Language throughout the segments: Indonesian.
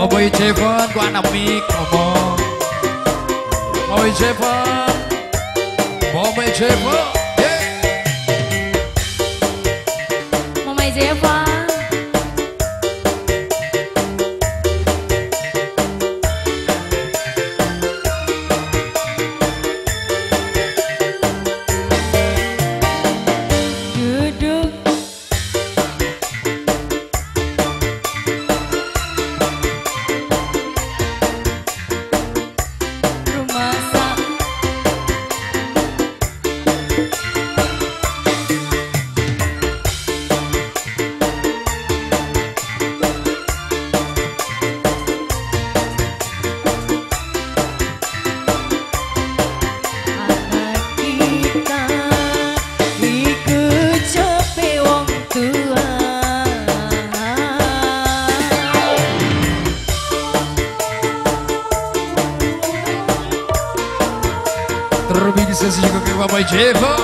Boy Jevan, gua anak mik ngomong. Boy Jevan, Boy Jevan, Mama Jevan. Terlebih sesi juga ke Bapak Jevan.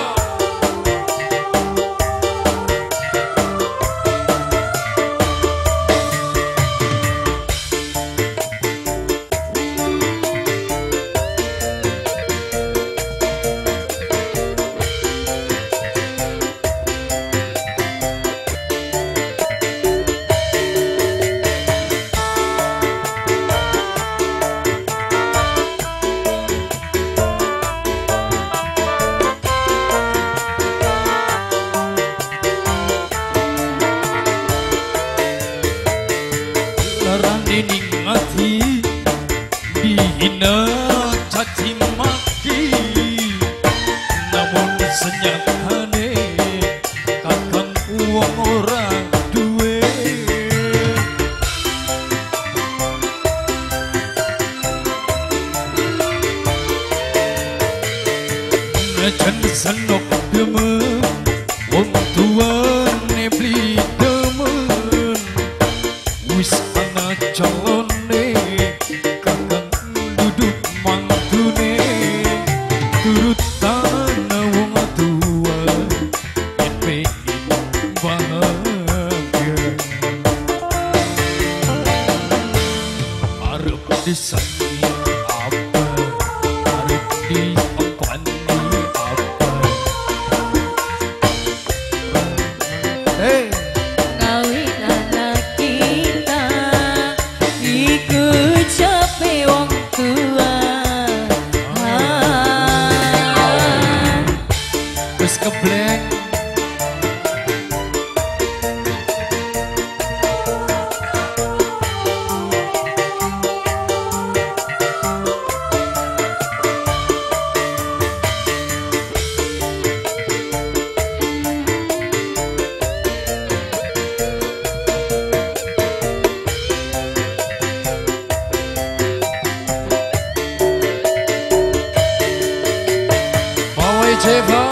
Dinikmati, dihina, caci maki, namun senyatane kakang uang orang duwe. Najan senok demen, wong tuane beli demen, wis calone kakang duduk mantune turut tanah wong tua yen pengen bahagia arep disani apa arep diongkoni apa hey keblek Boy Jevan.